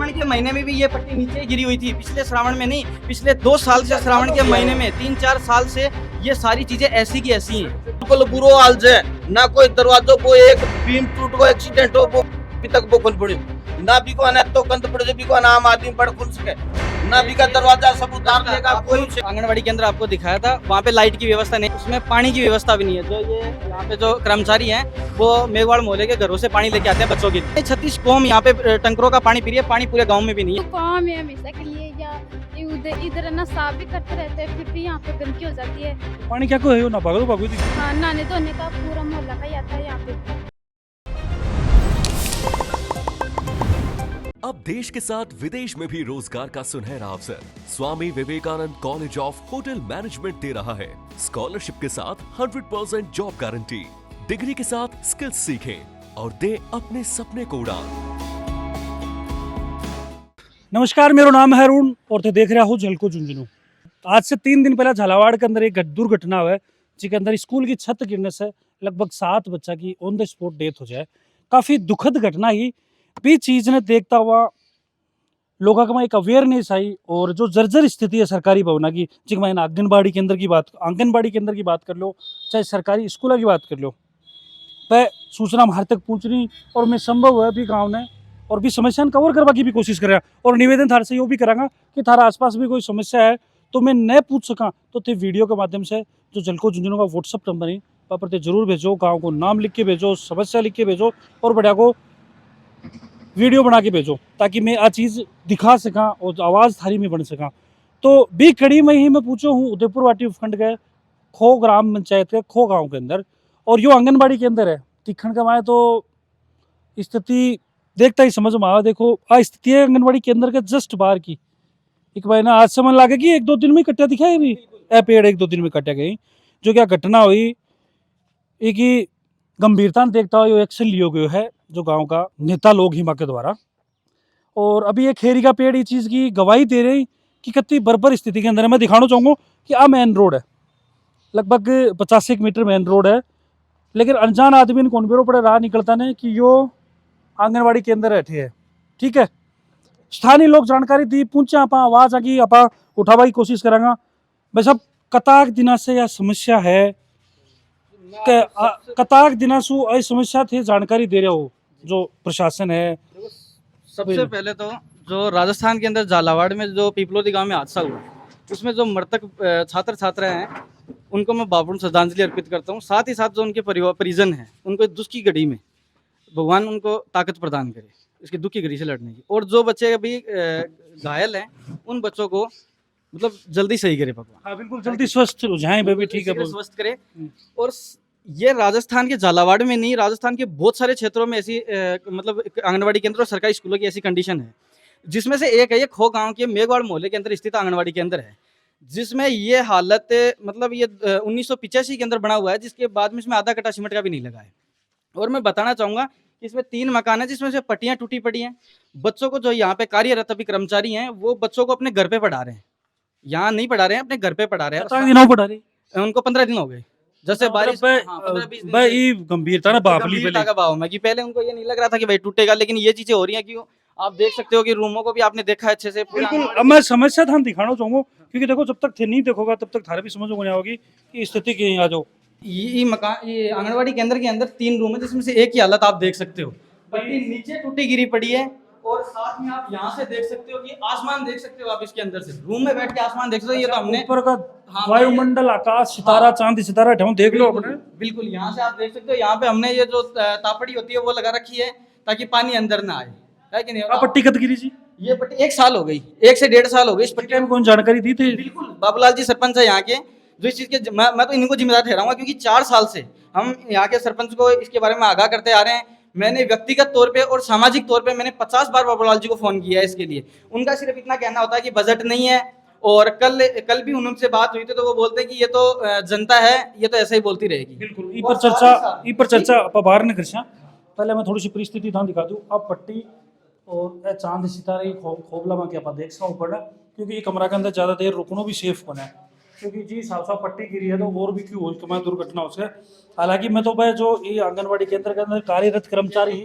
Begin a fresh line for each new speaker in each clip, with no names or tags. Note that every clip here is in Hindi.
श्रावण के महीने में भी ये पट्टी नीचे गिरी हुई थी, पिछले श्रावण में नहीं, पिछले 2 साल से श्रावण के महीने में 3-4 साल से ये सारी चीजें ऐसी की ऐसी हैं।
बिल्कुल बुरो हाल है, ना कोई दरवाजों को एक बीम टूट को एक्सीडेंट हो वो अभी तक वो खुल पड़ी ना भी को अनेक तो कंद पड़े भी को आम आदमी पड़ खुल सके ना भी का दरवाजा सब उतार देगा कोई।
आंगनबाड़ी केंद्र आपको दिखाया था, वहाँ पे लाइट की व्यवस्था नहीं, उसमें पानी की व्यवस्था भी नहीं है। जो ये यहाँ पे जो कर्मचारी हैं वो मेघवाड़ मोहल्ले के घरों से पानी लेके आते हैं बच्चों के लिए। 36 कौम यहाँ पे टंकरों का पानी पी रही है, पानी पूरे गाँव में भी नहीं है।
काम है हमेशा के लिए या इधर ना साफ भी करते रहते हैं, फिर भी यहाँ पे गंदगी हो जाती है।
पानी क्या को है ना भागो भागो थी।
हाँ, नहाने धोने का पूरा मोहल्ला का ही आता है यहाँ पे।
अब देश के साथ विदेश में भी रोजगार का सुनहरा अवसर Swami Vivekananda college of hotel management दे रहा है। स्कॉलरशिप के साथ 100% जॉब गारंटी, डिग्री के साथ स्किल्स सीखें और दें अपने सपने को उड़ान।
नमस्कार, मेरा नाम है अरुण और ते देख रहा हूँ झलको झुंझुनू। आज से 3 दिन पहले झालावाड़ के अंदर एक दुर्घटना हुआ है, जिसके अंदर स्कूल की छत गिरने से लगभग 7 बच्चा की ऑन द स्पॉट डेथ हो जाए। काफी दुखद घटना ही भी चीज ने देखता हुआ लोगों का एक अवेयरनेस आई और जो जर्जर स्थिति है सरकारी भवना की, जिसमें मैंने आंगनबाड़ी केंद्र की बात कर लो, चाहे सरकारी स्कूलों की बात कर लो, वह सूचना हमारे तक पहुँच रही और मैं संभव है भी गाँव ने और भी समस्या कवर करवा की भी कोशिश करें और निवेदन थार से यो भी करांगा कि थारा आसपास भी कोई समस्या है तो मैं न पूछ सका तो ते वीडियो के माध्यम से जो झलको झुंझुनू का व्हाट्सअप नंबर है वहाँ पर ते जरूर भेजो, गाँव को नाम लिख के भेजो, समस्या लिख के भेजो और बढ़िया को वीडियो बना के भेजो ताकि मैं आ चीज़ दिखा सका और आवाज़ थारी में बन सका। तो भी कड़ी में ही मैं पूछो हूँ उदयपुर वाटी उपखंड के खो ग्राम पंचायत के खो गांव के अंदर और यो आंगनबाड़ी के अंदर है तीखण का माए तो स्थिति देखता ही समझ में आवा। देखो आ स्थिति है आंगनबाड़ी केंद्र के जस्ट बाहर की। एक महीना आज समझ लागे कि 1-2 दिन में कट्टा दिखाई भी ए पेड़ 1-2 दिन में कटा गई। जो क्या घटना हुई एक गंभीरता देखता हुआ एक्शन लियो गयो है जो गांव का नेता लोग हिमा के द्वारा। और अभी ये खेरी का पेड़ इस चीज़ की गवाही दे रही कि कितनी बर्बर स्थिति के अंदर मैं दिखाना चाहूँगा कि आ मेन रोड है, लगभग 50 मीटर मेन रोड है, लेकिन अनजान आदमी ने कौन बेरो पड़े राह निकलता ने कि यो आंगनबाड़ी केंद्र बैठे है। ठीक है, स्थानीय लोग जानकारी दी, पूछा आप आवाज़ आगी आप उठावा की कोशिश करांगा। भाई साहब कताक दिना से यह समस्या है, कताक दिना सु आई समस्या थे जानकारी दे रहे हो जो प्रशासन है।
सबसे पहले तो जो राजस्थान के अंदर झालावाड़ में जो पिपलोदी गांव में हादसा हुआ उसमें जो मृतक छात्र छात्रा हैं उनको मैं भावपूर्ण श्रद्धांजलि अर्पित करता हूं। साथ ही साथ जो उनके परिजन हैं उनको दुख की घड़ी में भगवान उनको ताकत प्रदान करे इसकी दुख की घड़ी से लड़ने की। और जो बच्चे अभी घायल हैं उन बच्चों को मतलब जल्दी सही करे भगवान।
हाँ बिल्कुल, जल्दी स्वस्थ हो जाए बेबी। ठीक है,
स्वस्थ करे। और ये राजस्थान के झालावाड़ में नहीं, राजस्थान के बहुत सारे क्षेत्रों में ऐसी मतलब आंगनबाड़ी केंद्र और सरकारी स्कूलों की ऐसी कंडीशन है, जिसमें से एक है ये खो गांव के मेघवाड़ मोहल्ले के अंदर स्थित आंगनबाड़ी केंद्र है, जिसमें ये हालत मतलब ये 1985 के अंदर बना हुआ है, जिसके बाद में इसमें आधा कटा सीमेंट का भी नहीं लगा है। और मैं बताना चाहूँगा कि इसमें 3 मकान है जिसमें से पट्टियाँ टूटी पड़ी हैं। बच्चों को जो यहाँ पे कार्यरत अभी कर्मचारी हैं वो बच्चों को अपने घर पे पढ़ा रहे हैं, यहाँ नहीं पढ़ा रहे हैं, अपने घर पे पढ़ा रहे हैं। उनको 15 दिन हो गए जैसे बारिश
गंभीरता ना
गंभीरता का भाव में कि पहले उनको ये नहीं लग रहा था कि भाई टूटेगा, लेकिन ये चीजें हो रही हैं कि आप देख सकते हो कि रूमों को भी आपने देखा अच्छे से।
बिल्कुल, अब मैं समस्या था दिखाना चाहूंगा क्योंकि देखो जब तक थे नहीं देखोगा तब तक थारे भी समझ में नहीं आओगी कि स्थिति की आ जाओ।
ये मकान ये आंगनबाड़ी केंद्र के अंदर 3 रूम है जिसमें से एक की हालत आप देख सकते हो, पट्टी नीचे टूटी गिरी पड़ी है। और साथ में आप यहाँ से देख सकते हो कि आसमान देख सकते हो आप इसके अंदर से रूम में बैठ के आसमान देख सकते हो। ये तो हमने
ऊपर का वायुमंडल, आकाश, सितारा, चांद सितारा देख लो अपने।
बिल्कुल यहाँ से आप देख सकते हो। यहाँ पे हमने ये जो तापड़ी होती है वो लगा रखी है ताकि पानी अंदर ना आए, है कि नहीं।
पट्टी कद गिरी जी?
ये पट्टी 1 साल हो गई, 1 से 1.5 साल हो गई इस पट्टी में।
कौन जानकारी दी थी?
बिल्कुल, बाबूलाल जी सरपंच है यहाँ के, जो इस चीज के मैं तो इनको जिम्मेदार ठहराऊंगा क्योंकि 4 साल से हम यहाँ के सरपंच को इसके बारे में आगाह करते आ रहे हैं। मैंने व्यक्तिगत तौर पे और सामाजिक तौर पे मैंने 50 बार बाबूलाल जी को फोन किया है इसके लिए। उनका सिर्फ इतना कहना होता है कि बजट नहीं है। और कल भी उनसे बात हुई थी तो वो बोलते हैं कि ये तो जनता है, ये तो ऐसे ही बोलती रहेगी।
बिल्कुल, ई पर चर्चा आप बाहर न कृष्णा। पहले मैं थोड़ी सी परिस्थिति था दिखा दूं। अब पट्टी और चांद सितारे खोबला में क्या देख सकता ऊपर, क्योंकि ये कमरा के अंदर ज्यादा देर रुकना भी सेफ होना है, क्योंकि जी साफ पट्टी गिरी है तो और भी क्यों हो कमाए दुर्घटना हो सके। हालांकि मैं तो भाई जो ये आंगनबाड़ी केंद्र के अंदर कार्यरत कर्मचारी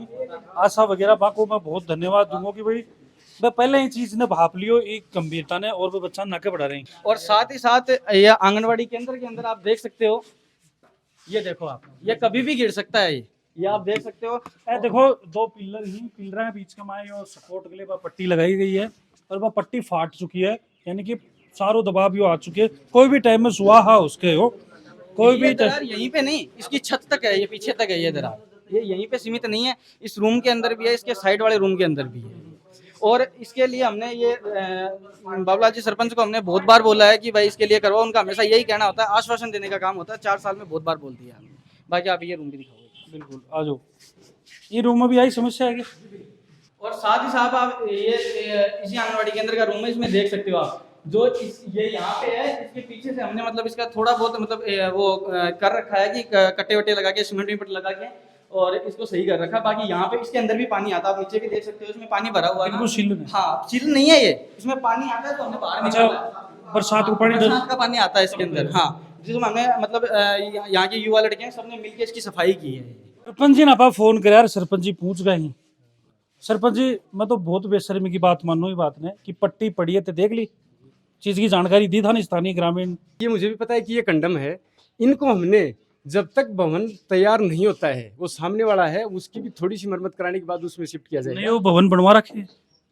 आशा वगैरह को मैं बहुत धन्यवाद दूंगा कि भाई वह पहले ही चीज ने भाप लियो एक गंभीरता ने और वो बच्चा नाके बढ़ा रहे हैं।
और साथ ही साथ ये आंगनवाड़ी केंद्र के अंदर आप देख सकते हो, ये देखो आप, ये कभी भी गिर सकता है, ये आप देख सकते हो।
ए देखो 2 पिलर हैं बीच के माए और सपोर्ट के लिए वह पट्टी लगाई गई है और वह पट्टी फाट चुकी है, यानी कि सारो दबाव यो आ चुके, कोई भी टाइम में सुहा उसके हो, कोई भी
ये दरार यहीं पे नहीं, इसकी छत तक है, ये पीछे तक है ये दरार, ये यहीं पे सीमित नहीं है, इस रूम के अंदर भी है, इसके साइड वाले रूम के अंदर भी है। और इसके लिए हमने ये बाबूलाल जी सरपंच को हमने बहुत बार बोला है कि भाई इसके लिए करवाओ, उनका हमेशा यही कहना होता है, आश्वासन देने का काम होता है, 4 साल में बहुत बार बोल दिया हमने। बाकी आप ये रूम भी दिखाओ।
बिल्कुल आ जाओ, ये रूम में भी यही समस्या है कि
और साथ ही साथ आप ये इसी आंगनवाड़ी केंद्र का रूम है, इसमें देख सकते हो आप, जो ये यहाँ पे है, इसके पीछे से हमने मतलब इसका थोड़ा बहुत मतलब वो कर रखा है कि कट्टे वट्टे लगा के सीमेंट वीमेंट लगा के और इसको सही कर रखा है। बाकी यहाँ पे इसके अंदर भी पानी आता है, आप नीचे भी देख सकते हो, इसमें पानी भरा हुआ है।
बिल्कुल सील है।
हाँ, सील नहीं है ये, इसमें पानी आता है तो हमने बाहर
अच्छा,
निकाला है।
बरसात का पानी
बरसात का पानी आता है इसके अंदर। हाँ, जिसमें हमने मतलब यहाँ के युवा लड़के हैं, सबने मिलकर इसकी सफाई की है।
सरपंच जी ने आप फोन कर यार, सरपंच जी पूछ गए ही। सरपंच जी मैं तो बहुत बेशर्मी की बात मानो ही बात ने कि पट्टी पड़ी है तो देख ली, चीज की जानकारी दी था ना स्थानीय ग्रामीण।
ये मुझे भी पता है कि ये कंडम है, इनको हमने जब तक भवन तैयार नहीं होता है, वो सामने वाला है, उसकी भी थोड़ी सी मरम्मत कराने के बाद उसमें शिफ्ट किया
नहीं
जाएगा।
वो भवन बनवा रखे हैं।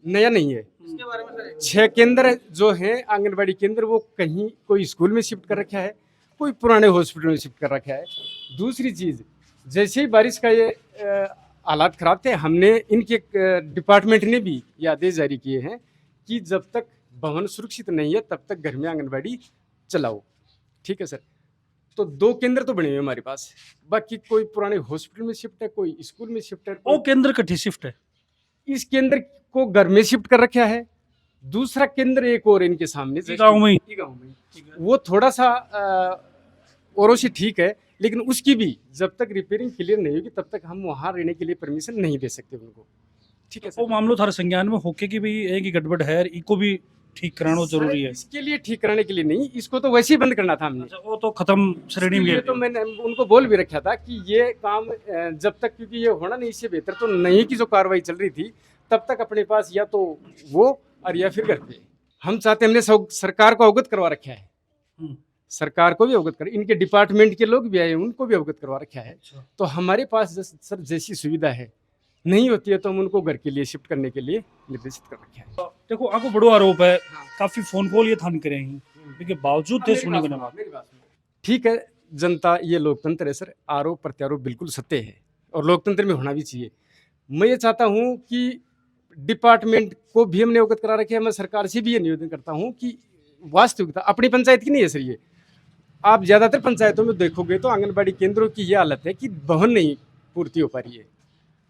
नया नहीं है।
इसके बारे में सर
6 केंद्र जो हैं आंगनबाड़ी केंद्र, वो कहीं कोई स्कूल में शिफ्ट कर रखा है, कोई पुराने हॉस्पिटल में शिफ्ट कर रखा है। दूसरी चीज़, जैसे ही बारिश का ये हालात खराब थे, हमने इनके डिपार्टमेंट ने भी ये आदेश जारी किए हैं कि जब तक भवन सुरक्षित नहीं है तब तक घर में आंगनबाड़ी चलाओ। ठीक है सर। तो 2 केंद्र तो बने हुए हमारे पास, बाकी कोई पुराने हॉस्पिटल में शिफ्ट है, कोई स्कूल में शिफ्ट है।
वो केंद्र कठी शिफ्ट है।
इस केंद्र को घर में शिफ्ट कर रखा है। दूसरा केंद्र एक और इनके सामने
गाँव में ही।
गाँव में, वो थोड़ा सा औरों से ठीक है, लेकिन उसकी भी जब तक रिपेयरिंग क्लियर नहीं होगी तब तक हम वहाँ रहने के लिए परमिशन नहीं दे सकते उनको। ठीक है
वो
सर।
मामलो थारे संज्ञान में होके की भी एक ही गड़बड़ है, इको भी ठीक कराना जरूरी है।
इसके लिए ठीक कराने के लिए नहीं, इसको तो वैसे ही बंद करना था हमने।
अच्छा, वो तो खत्म श्रेणी में
ये तो मैंने उनको बोल भी रखा था कि ये काम जब तक, क्योंकि ये होना नहीं, इससे बेहतर तो नहीं की जो कार्रवाई चल रही थी तब तक अपने पास या तो वो और या फिर घर पे। हम चाहते, हमने सरकार को अवगत करवा रखा है, सरकार को भी अवगत कर, इनके डिपार्टमेंट के लोग भी आए, उनको भी अवगत करवा रखा है। तो हमारे पास सर जैसी सुविधा है नहीं होती है तो हम उनको घर के लिए शिफ्ट करने के लिए निर्देशित कर रखे हैं।
देखो आपको बड़ो आरोप है, काफी फोन कॉल ये थान करे हैं, लेकिन बावजूद थे सुनी बने बात।
ठीक है, जनता, ये लोकतंत्र है सर, आरोप प्रत्यारोप बिल्कुल सत्य है और लोकतंत्र में होना भी चाहिए। मैं ये चाहता हूँ कि डिपार्टमेंट को भी हमने अवगत करा रखे हैं। मैं सरकार से भी ये निवेदन करता हूँ कि वास्तविकता अपनी पंचायत की नहीं है सर। ये आप ज़्यादातर पंचायतों में देखोगे तो आंगनबाड़ी केंद्रों की ये हालत है कि भवन नहीं पूर्ति हो पा रही है,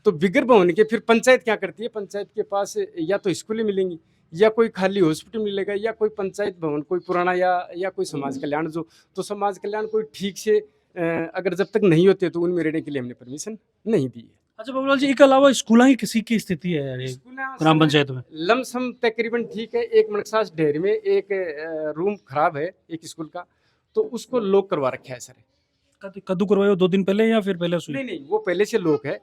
तो बिगर भवन के फिर पंचायत क्या करती है, पंचायत के पास या तो स्कूलें मिलेंगी या कोई खाली हॉस्पिटल मिलेगा या कोई पंचायत भवन कोई पुराना या कोई समाज कल्याण, जो तो समाज कल्याण कोई ठीक से अगर जब तक नहीं होते तो उनमें रहने के लिए हमने परमिशन नहीं दी है।
अच्छा बाबूलाल जी, इसके अलावा स्कूलों की किसी की स्थिति है यार ये ग्राम पंचायत में?
लमसम तकरीबन ठीक है। एक मनसास ढेर में एक रूम खराब है एक स्कूल का, तो उसको लॉक करवा रखा है सर।
कद्दू करवाए 2 दिन पहले या फिर पहले सुई?
नहीं, वो पहले से लॉक है,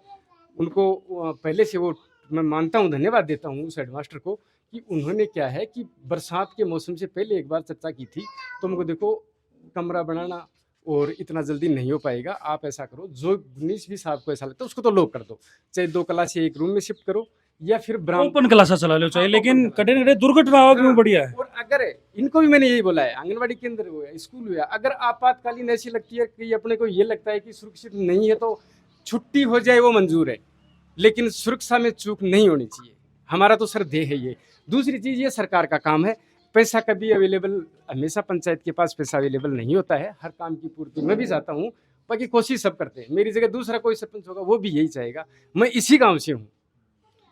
उनको पहले से वो, मैं मानता हूँ, धन्यवाद देता हूँ उस हेडमास्टर को कि उन्होंने क्या है कि बरसात के मौसम से पहले एक बार चर्चा की थी, तो हमको देखो कमरा बनाना और इतना जल्दी नहीं हो पाएगा, आप ऐसा करो, जो 19-20 आपको ऐसा लगता है उसको तो लॉक कर दो, चाहे 2 क्लास से एक रूम में शिफ्ट करो या फिर
ओपन क्लासा चला लो चाहिए, लेकिन कटे कटे दुर्घटना क्यों बढ़िया है।
और अगर इनको भी मैंने यही बोला है, आंगनबाड़ी केंद्र हुआ, स्कूल हुआ, अगर आपातकालीन ऐसी लगती है कि अपने को ये लगता है कि सुरक्षित नहीं है तो छुट्टी हो जाए, वो मंजूर है, लेकिन सुरक्षा में चूक नहीं होनी चाहिए। हमारा तो सर ध्येय है ये। दूसरी चीज़, ये सरकार का काम है, पैसा कभी अवेलेबल, हमेशा पंचायत के पास पैसा अवेलेबल नहीं होता है हर काम की पूर्ति। मैं भी चाहता हूँ, बाकी कोशिश सब करते हैं, मेरी जगह दूसरा कोई सरपंच होगा वो भी यही चाहेगा। मैं इसी गाँव से हूँ।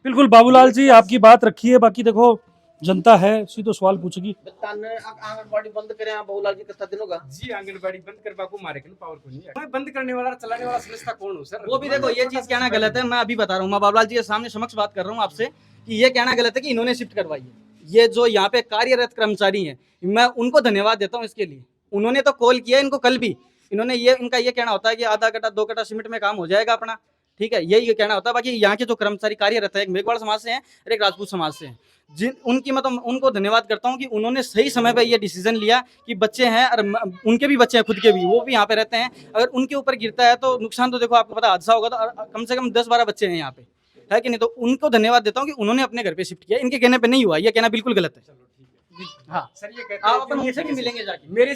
बिल्कुल बाबूलाल जी, आपकी बात रखी है, बाकी देखो जनता है सीधो सवाल पूछेगी।
आंगनबाड़ी बंद करें बाबूलाल जी कितना दिन होगा
जी, आंगनबाड़ी बंद करवा को मारे पावर को नहीं है। मैं बंद करने वाला चलाने वाला समझता कौन हूँ सर?
वो भी देखो, ये चीज कहना गलत है। मैं अभी बता रहा हूँ, मैं बाबूलाल जी के सामने समक्ष बात कर रहा हूँ आपसे कि ये कहना गलत है कि इन्होंने शिफ्ट करवाई है। ये जो यहाँ पे कार्यरत कर्मचारी हैं, मैं उनको धन्यवाद देता हूँ इसके लिए। उन्होंने तो कॉल किया इनको कल भी, इन्होंने ये, इनका ये कहना होता है कि आधा कटा 2 कटा सीमेंट में काम हो जाएगा अपना, ठीक है, यही कहना होता है। बाकी यहाँ के जो कर्मचारी कार्यरत है, एक मेघवाड़ समाज से हैं और एक राजपूत समाज से हैं, जिन उनकी मतलब उनको धन्यवाद करता हूँ कि उन्होंने सही समय पे ये डिसीजन लिया कि बच्चे हैं और उनके भी बच्चे हैं, खुद के भी, वो भी यहाँ पे रहते हैं, अगर उनके ऊपर गिरता है तो नुकसान तो देखो आपको पता, हादसा होगा तो कम से कम 10-12 बच्चे हैं यहाँ पे, है कि नहीं। तो उनको धन्यवाद देता हूँ कि उन्होंने अपने घर पे शिफ्ट किया, इनके कहने पे नहीं हुआ, ये कहना बिल्कुल गलत है। हाँ
सर ये कहते
आप
हैं
अपन
कि
उनसे भी मिलेंगे जाके।
मेरे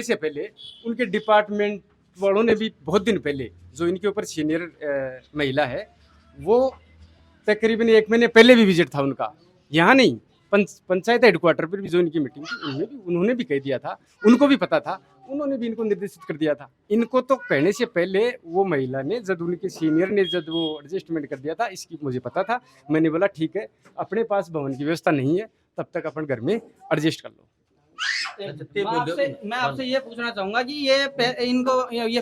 से पहले उनके डिपार्टमेंट वालों ने भी बहुत दिन पहले, जो इनके ऊपर सीनियर महिला है, वो तकरीबन 1 महीने पहले भी विजिट था उनका, यहाँ नहीं पंचायत हेडक्वार्टर पर भी जो इनकी मीटिंग थी उन्होंने भी कह दिया था, उनको भी पता था, उन्होंने भी इनको निर्देशित कर दिया था। इनको तो कहने से पहले वो महिला ने, जब उनके सीनियर ने जब वो एडजस्टमेंट कर दिया था, इसकी मुझे पता था। मैंने बोला ठीक है, अपने पास भवन की व्यवस्था नहीं है, तब तक अपन घर में एडजस्ट कर लो।
मैं आपसे ये पूछना चाहूंगा कि ये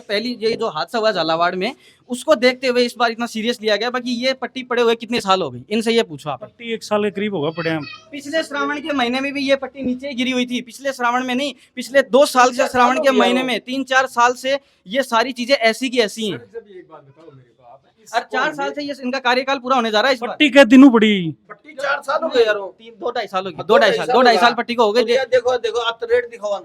पहली ये जो हादसा हुआ झालावाड़ में, उसको देखते हुए इस बार इतना सीरियस लिया गया, बाकी ये पट्टी पड़े हुए कितने साल हो गई, इनसे ये पूछो आप।
पट्टी 1 साल के करीब होगा पड़े हम।
पिछले श्रावण के महीने में भी ये पट्टी नीचे ही गिरी हुई थी, पिछले श्रावण में नहीं, पिछले 2 साल से श्रावण के महीने में 3-4 साल से ये सारी चीजें ऐसी की ऐसी हैं।
एक बात बताओ मेरे को आप,
और 4 साल से ये इनका कार्यकाल पूरा होने जा रहा है इस बार।
पट्टी क्या दिनों पड़ी?
पट्टी 4 साल हो गए यार,
2-2.5 साल हो गए, 2-2.5 साल पट्टी को हो गए।
देखो देखो आप तो रेट दिखाओ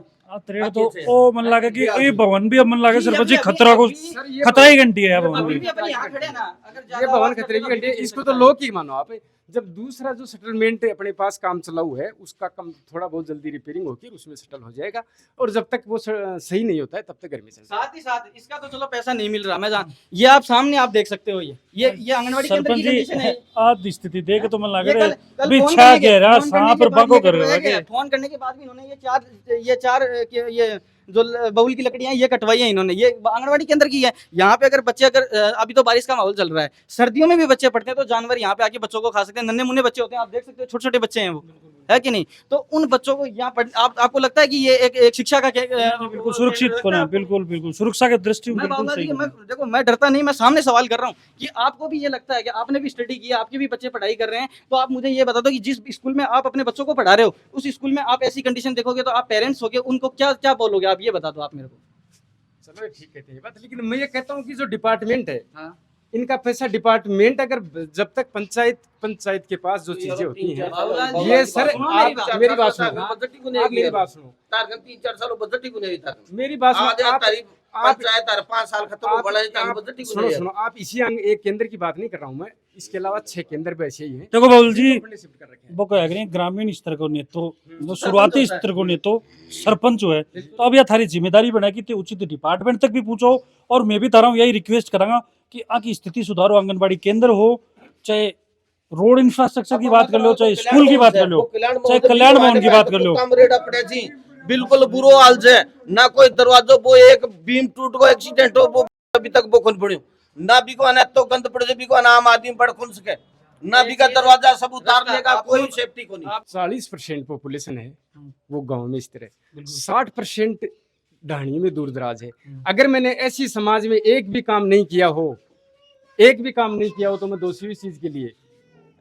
तेरे तो ओ मन लगा कि ये भवन भी अब मन लगा सरपंच जी खतरा को, खतरा ही घंटी है भवन
अभी
भी।
भी अपन यहाँ खड़े हैं ना, अगर
ये
ज्यादा
भवन
आवाज
खतरे की
करें
घंटी है,
तो
इसको तो लोग ही मानो आप। जब दूसरा जो सेटलमेंट अपने पास काम चलाऊ है, उसका कम थोड़ा बहुत जल्दी रिपेयरिंग होकर उसमें सेटल हो जाएगा, और जब तक वो सही नहीं होता है तब तक घर में चलता है।
साथ ही साथ इसका तो चलो पैसा नहीं मिल रहा, मैं जान, ये आप सामने आप देख सकते हो, ये आंगनवाड़ी केंद्र
सरपंच
की
जी
कंडीशन है।
आज स्थिति देख तो मन लग
ये
रहा
कल- कल
है भी
फोन
छा
करने के-
के रहा
फोन करने
सांप
के
और
बाद
बाको
ये
कर
करवाया
रहा
गया।
है।
फोन करने के बाद भी इन्होंने ये चार ये जो बबुल की लकड़ियां ये कटवाई है इन्होंने, ये आंगनवाड़ी केंद्र की है। यहाँ पे अगर बच्चे अभी तो बारिश का माहौल चल रहा है, सर्दियों में भी बच्चे पढ़ते हैं तो जानवर यहाँ पे आके बच्चों को खा सकते हैं, नन्हे मुन्ने बच्चे होते हैं, आप देख सकते हो, छोटे छोटे बच्चे हैं वो, है कि नहीं। तो उन बच्चों को यहाँ पढ़ आपको लगता है कि ये एक शिक्षा का
बिल्कुल सुरक्षित होना, बिल्कुल बिल्कुल सुरक्षा के दृष्टि
मैं
बिल्कुल
बाबा
सही
जी,
है।
देखो मैं डरता नहीं, मैं सामने सवाल कर रहा हूँ कि आपको भी ये लगता है कि आपने भी स्टडी किया, आपके भी बच्चे पढ़ाई कर रहे हैं, तो आप मुझे ये बता दो कि जिस स्कूल में आप अपने बच्चों को पढ़ा रहे हो, उस स्कूल में आप ऐसी कंडीशन देखोगे तो आप पेरेंट्स होगे, उनको क्या क्या बोलोगे आप, ये बता दो आप मेरे को।
चलो ठीक कहते हैं बात, लेकिन मैं ये कहता हूँ कि जो डिपार्टमेंट है,
हाँ।
इनका पैसा डिपार्टमेंट, अगर जब तक पंचायत के पास जो चीजें होती हैं,
बाबूलाल
ये
जी,
सर
सुनो
आप मेरी बात सुनो,
बजट ही को नहीं
आप मेरी बात सुनो,
3-4 साल बजट ही को नहीं था।
मेरी बात सुनो,
आज
आप
तारीख पंचायत 5 साल खत्म हो बड़ा
आप
बजट ही को
सुनो
नहीं
सुनो, आप इसी एक केंद्र की बात नहीं कर रहा हूँ मैं, इसके अलावा 6 केंद्र भी ऐसे ही हैं।
देखो बाबुल जी,
अपने शिफ्ट कर रखे हैं।
वो कह रहे हैं ग्रामीण स्तर को नहीं तो जो शुरुआती स्तर को नहीं तो सरपंच जो है, तो अब यह थारी जिम्मेदारी बना कि ते उचित डिपार्टमेंट तक भी पूछो, और मैं भी तारा हूँ यही रिक्वेस्ट करांगा कि आकी स्थिति सुधारो, आंगनबाड़ी केंद्र हो, चाहे रोड इंफ्रास्ट्रक्चर की बात कर लो, चाहे स्कूल की बात कर लो, चाहे कल्याण भवन की बात कर लो।
कम रेट अपने जी बिल्कुल बुरो हाल से, ना कोई दरवाजों वो एक बीम टूट को एक्सीडेंट हो वो अभी तक वो खुल पड़े, ना भी को ना तो गंद पड़े भी को ना आम आदमी पड़ खुल सके, ना भी का दरवाजा सब उतार लेगा, कोई सेफ्टी को नहीं।
40% पॉपुलेशन है वो गांव में, इस तरह 60% ढाणी में दूर दराज है। अगर मैंने ऐसी समाज में एक भी काम नहीं किया हो तो मैं दोषी हूं इस चीज के लिए।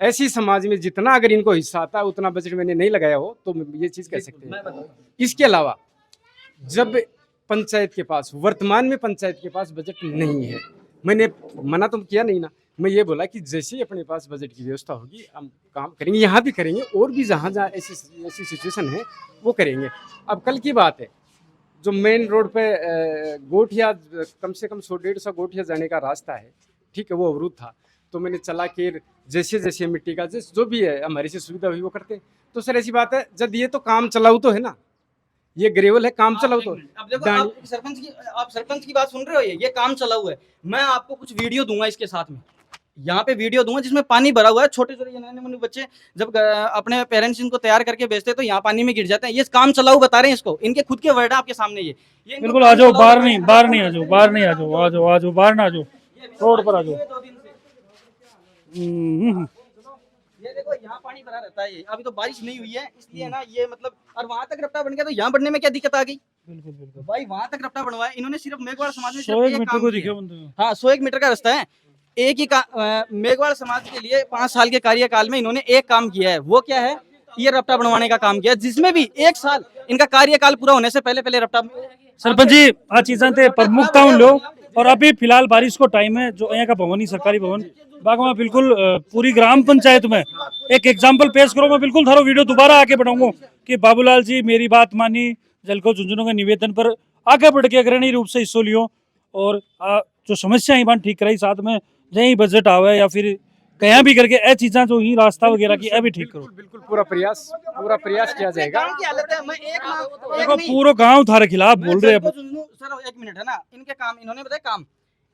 ऐसी समाज में जितना अगर इनको हिस्सा आता है उतना बजट मैंने नहीं लगाया हो तो ये चीज कह सकते हैं। इसके अलावा जब पंचायत के पास, वर्तमान में पंचायत के पास बजट नहीं है, मैंने मना तो किया नहीं ना, मैं ये बोला कि जैसे ही अपने पास बजट की व्यवस्था होगी हम काम करेंगे, यहाँ भी करेंगे और भी जहाँ जहाँ ऐसी सिचुएशन है वो करेंगे। अब कल की बात है, जो मेन रोड पे गोठिया, कम से कम 100-150 गोठिया जाने का रास्ता है, ठीक है, वो अवरुद्ध था, तो मैंने चला के जैसे जैसे मिट्टी का जो भी है हमारी से सुविधा हुई वो करते हैं। तो सर ऐसी बात है, जब ये तो काम चलाऊ तो है ना, ये ग्रेवल है, काम चलाऊ तो
अब देखो आप सरपंच की बात सुन रहे हो, ये काम चला हुआ है। मैं आपको कुछ वीडियो दूंगा इसके साथ में, यहाँ पे वीडियो दूंगा जिसमें पानी भरा हुआ है, छोटे छोटे नन्हे मुन्ने बच्चे जब अपने पेरेंट्स इनको तैयार करके भेजते हैं तो यहाँ पानी में गिर जाते हैं। ये काम चलाऊ बता रहे हैं इसको, इनके खुद के वर्ड है आपके सामने। ये
बिल्कुल आ जाओ, बाहर नहीं आ जाओ, बाहर ना आ जाओ, रोड पर आ जाओ।
ये देखो यहाँ पानी भरा रहता है, अभी तो बारिश नहीं हुई है इसलिए ना, ये मतलब, और वहां तक रपटा बन गया तो यहाँ बढ़ने में क्या दिक्कत आ गई।
बिल्कुल बिल्कुल
भाई वहां तक रपटा बनवाया इन्होंने, सिर्फ मेघवाड़ समाज में
100 मीटर को दिखे बंदे।
हाँ 101 मीटर का रास्ता है। एक ही मेघवाड़ समाज के लिए 5 साल के कार्यकाल में इन्होंने एक काम किया है, वो क्या है, ये रपटा बनवाने का काम किया, जिसमें भी 1 साल इनका कार्यकाल पूरा होने से पहले रपटा।
सरपंच जी आ चीज़ां ते प्रमुखता लो और अभी फिलहाल बारिश को टाइम है जो यहाँ का भवन ही सरकारी भवन बाग में बिल्कुल पूरी ग्राम पंचायत में एक एग्जाम्पल पेश करो। मैं बिल्कुल थारो वीडियो दोबारा आगे बढ़ाऊंगा कि बाबूलाल जी मेरी बात मानी, जलको झुंझुनू के निवेदन पर आगे बढ़ के अग्रणी रूप से हिस्सा लियो और जो समस्या ही ठीक कराई, साथ में यही बजट आवे या फिर कहीं भी करके ए चीजा जो ही रास्ता वगैरह की ए भी ठीक करो।
बिल्कुल पूरा प्रयास किया जाएगा।
गाँव की हालत है, मैं
देखो पूरा गांव थारे खिलाफ बोल रहे हैं।
सर एक मिनट है ना, इनके काम इन्होंने बताया काम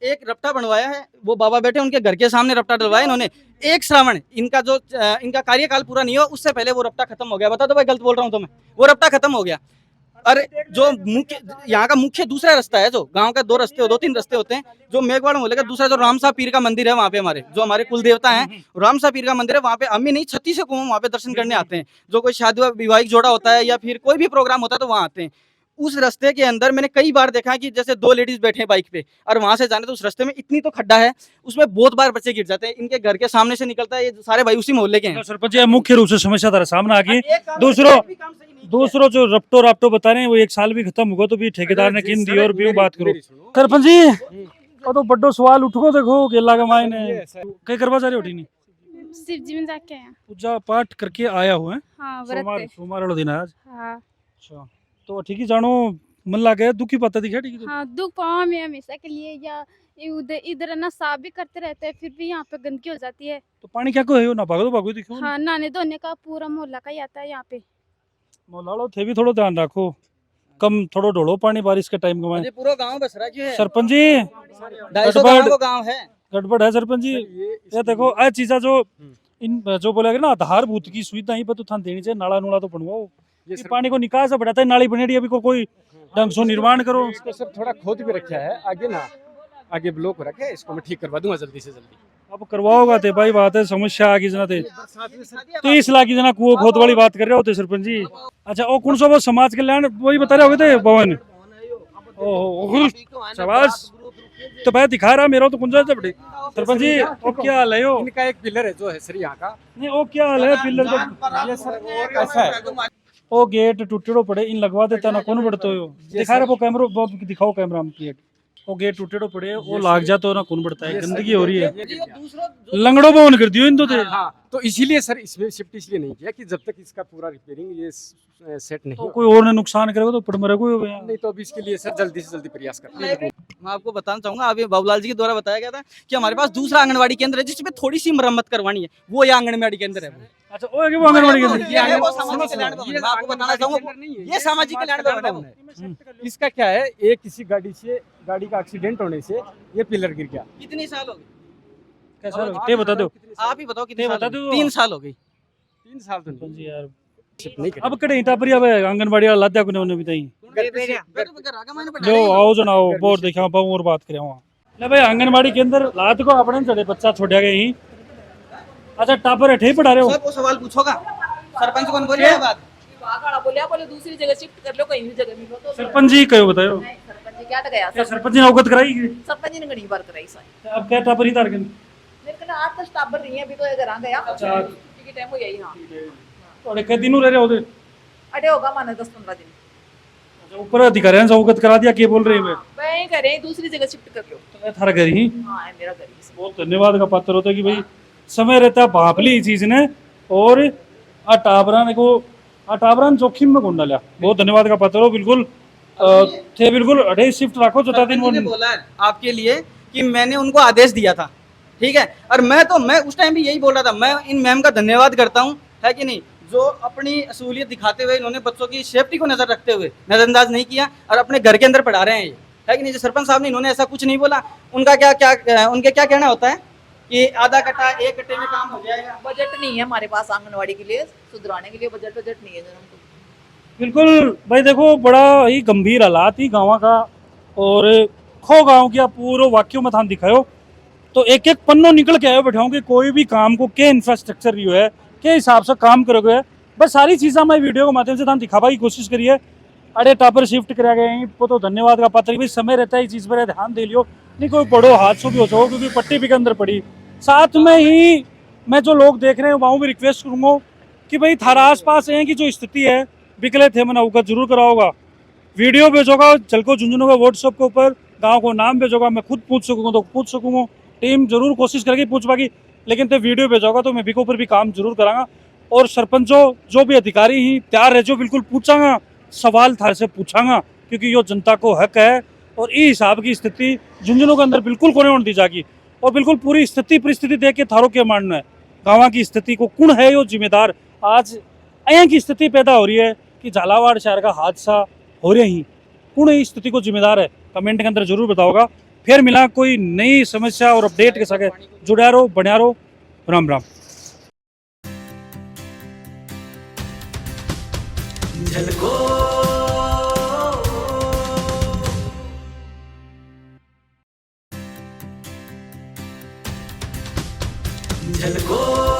एक रपटा बनवाया है, वो बाबा बैठे उनके घर के सामने रपटा डलवाया इन्होंने। एक श्रावण इनका जो इनका कार्यकाल पूरा नहीं हुआ उससे पहले वो रपटा खत्म हो गया। बता दो भाई गलत बोल रहा हूँ तो मैं, वो रपटा खत्म हो गया। अरे जो मुख्य यहाँ का मुख्य दूसरा रास्ता है, जो गांव का दो रास्ते 2-3 रास्ते होते हैं, जो मेघवाड़ मोहल्ले का दूसरा जो रामसा पीर का मंदिर है वहाँ पे हमारे जो हमारे कुल देवता हैं रामसा पीर का मंदिर है, वहाँ पे हम ही नहीं 36 कुओं वहाँ पे दर्शन करने आते हैं। जो कोई शादी विवाहिक जोड़ा होता है या फिर कोई भी प्रोग्राम होता है तो वहाँ आते हैं। उस रास्ते के अंदर मैंने कई बार देखा है कि जैसे 2 लेडीज बैठे हैं बाइक पे और वहां से जाने तो उस रास्ते में इतनी तो खड्डा है, उसमें बहुत बार बच्चे गिर जाते हैं। इनके घर के सामने से निकलता है, ये सारे भाई उसी मोहल्ले के हैं।
सरपंच जी मुख्य रूप से समस्या तारा सामने आ गई।
एक काम
दूसरों जो रपटो रापटो बता रहे हैं वो 1 साल भी खत्म होगा तो भी ठेकेदार ने किन दी और भी बात करो। सरपंच जी वो तो बड़ो सवाल उठो देखो गेला का मायने कई करवा जा रहे हो नहीं
शिव जी में जाके आया।
पूजा पाठ करके आया हुआ है।
हाँ व्रत है।
सोमवार वाला दिन है आज।
हाँ
अच्छा तो ठीक ही जानो मन लगे दुखी पता दिखा ठीक है।
हाँ दुख पावा में हमेशा के लिए या उधर इधर ना साफ भी करते रहते हैं फिर भी यहाँ पे गंदगी हो जाती है।
तो पानी क्या को है ना भागो तो भागो दिखो।
हाँ नहाने धोने का पूरा मोहल्ला का ही आता है यहाँ पे।
मोलालो थे भी थोड़ा ध्यान रखो, कम थोड़ा ढोलो पानी बारिश के टाइम में।
पूरा गाँव बस रहा क्यों है?
सरपंच जी
250 गाँव है,
गड़बड़ है सरपंच जी। ये देखो ये चीजा जो इन जो बोला ना आधारभूत की सुविधा ही पर तो थान देनी चाहिए। नाला नूला तो बनवाओ, ये पानी को निकास से बढ़ाता है, नाली बनेड़ी अभी को कोई ढंग से निर्माण करो।
इसको सब थोड़ा खोद भी रखा है आगे ना, आगे ब्लॉक रखा है, इसको मैं ठीक करवा दूंगा जल्दी से जल्दी।
अब करवाओगा ते भाई बात है, समस्या आ गई जना ते 30 लाख की जना कुओं खोद वाली बात कर रहे होते सरपंच जी। अच्छा वो कौन सा वो समाज कल्याण वही बता रहे होगे थे भवन। ओह शाबाश तो भाई दिखा रहा मेरा तो कुंजा बड़ी सरपंच जी। वो क्या हाल है यो?
इनका एक पिलर है जो है सर यहाँ का।
नहीं वो क्या हाल है पिलर तो
ये सर ऐसा है,
वो गेट टूटेड़ो पड़े इन लगवा देता ना कौन बढ़तो हो दिखा रहे वो कैमरा वो दिखाओ कैमरा में गेट। वो गेट टूटेड़ो पड़े वो लाग जाता ना कौन बढ़ता है, गंदगी हो रही है। लंगड़ो भवन कर दियो इन तो थे।
हाँ तो इसीलिए सर इसमें शिफ्ट इसलिए नहीं किया कि जब तक इसका पूरा रिपेयरिंग ये सेट नहीं
तो
हो।
कोई और ने नुकसान करेगा तो पड़ मरे कोई हो गया।
नहीं तो अभी इसके लिए सर जल्दी से जल्दी प्रयास करते हैं।
मैं आपको बताना चाहूंगा, अभी बाबूलाल जी के द्वारा बताया गया था कि हमारे पास दूसरा आंगनवाड़ी केंद्र है जिसमें थोड़ी सी मरम्मत करवानी है, वो ये आंगनवाड़ी केंद्र है।
अच्छा वो है कि वो आंगनवाड़ी केंद्र
ये है वो सामाजिक कल्याण भवन। मैं आपको बताना चाहूंगा ये सामाजिक कल्याण भवन है वो।
इसका क्या है, एक किसी गाड़ी का एक्सीडेंट होने से ये पिलर गिर गया।
कितने साल हो गए?
कैसा ये बता दो
आप ही बताओ कितने
ये
साल
बता
हो गए?
दो।
3 साल हो गए।
3 साल तो
सरपंच
नहीं
जी यार
शिफ्ट नहीं
अब कड़े टापरी अब आंगनबाड़ी वाला लाद्या को ने बताई जो आओ जो ना आओ बोर देखा पाऊं और बात करें वहां ले भाई आंगनबाड़ी के अंदर लात को अपने चढ़े बच्चा छोड़ा गया ही। अच्छा टापर है पढ़ा रहे हो
सर वो सवाल पूछोगा, सरपंच कौन बोलिए ये बात।
बोले दूसरी जगह शिफ्ट कर लो, कहीं भी जगह मिलो तो
सरपंच जी कहो बताओ
सरपंच जी क्या गया
क्या सरपंच जी ने अवगत कराई
सरपंच जी ने घनी बार कराई साई।
अब क्या टापर ही तार के
मेरे को ना 8-10 टाबर नहीं है अभी तो घर आ गया।
अच्छा।
छुट्टी के टाइम हो यही। हां
थोड़े के दिनों रह रहे होते
अरे होगा माने 10-15 दिन।
अच्छा ऊपर अधिकारियों से अवगत करा दिया क्या बोल रहे हैं
वहीं करें दूसरी जगह शिफ्ट कर लो।
मैं थारा घर ही
हां है मेरा घर ही।
बहुत धन्यवाद का पात्र होता है कि भाई समय रहता है भापली चीज ने और टाबरान जोखिम में कौन डाला। बहुत धन्यवाद का पात्र हो बिल्कुल थे बिल्कुल अढ़ाई शिफ्ट रखो जो दिन
ने बोला है आपके लिए कि मैंने उनको आदेश दिया था, ठीक है। और मैं उस टाइम भी यही बोल रहा था, मैं इन मैम का धन्यवाद करता हूँ, है कि नहीं, जो अपनी असूलियत दिखाते हुए इन्होंने बच्चों की सेफ्टी को नजर रखते हुए नजरअंदाज नहीं किया और अपने घर के अंदर पढ़ा रहे हैं ये, है कि नहीं। जो सरपंच साहब ने इन्होंने ऐसा कुछ नहीं बोला। उनका उनके क्या कहना होता है कि आधा कट्टा 1 कट्टे में काम हो जाएगा।
बजट नहीं है हमारे पास आंगनवाड़ी के लिए सुधराने के लिए, बजट नहीं है हमको।
बिल्कुल भाई देखो बड़ा ही गंभीर हालात ही गाँव का और खो गाँव की पूरा वाक्यों में थान दिखायो तो एक एक पन्नो निकल के आयो बैठाऊँ कि कोई भी काम को क्या इंफ्रास्ट्रक्चर रियो है के हिसाब से काम करोगे। बस सारी चीज़ा मैं वीडियो के माध्यम से थान दिखावा की कोशिश करिए। अरे टापर शिफ्ट करा गए वो तो धन्यवाद का पात्र भाई समय रहता है इस चीज़ पर ध्यान दे लियो, नहीं कोई बड़ो हादसों भी हो सको क्योंकि पट्टी भी के अंदर पड़ी। साथ में ही मैं जो लोग देख रहे हैं वहाँ भी रिक्वेस्ट करूँगा कि भाई थारा आस पास है की जो स्थिति है बिकले थे मैंने अवगत जरूर कराओगा। वीडियो भेजोगा झलको झुंझुनू का व्हाट्सएप के ऊपर गांव को नाम भेजोगा, मैं खुद पूछ सकूंगा तो पूछ सकूंगा, टीम जरूर कोशिश करेगी पूछ पाएगी, लेकिन ते वीडियो भेजोगा तो मैं भी ऊपर भी काम जरूर करांगा। और सरपंचों जो भी अधिकारी ही तैयार है, जो बिल्कुल पूछांगा सवाल थारे से पूछांगा, क्योंकि यो जनता को हक है। और इस हिसाब की स्थिति झुंझुनू के अंदर बिल्कुल कोने होने दी जाएगी। और बिल्कुल पूरी स्थिति परिस्थिति देख के थारो क्या मानना है, गाँव की स्थिति को कौन है यो जिम्मेदार। आज अं की स्थिति पैदा हो रही है कि झालावाड़ शहर का हादसा हो रहे ही, कौन इस स्थिति को जिम्मेदार है, कमेंट के अंदर जरूर बताओगा। फिर मिला कोई नई समस्या और अपडेट के साथ, जुड़ा रहो, बन्या रहो। राम राम।
झलको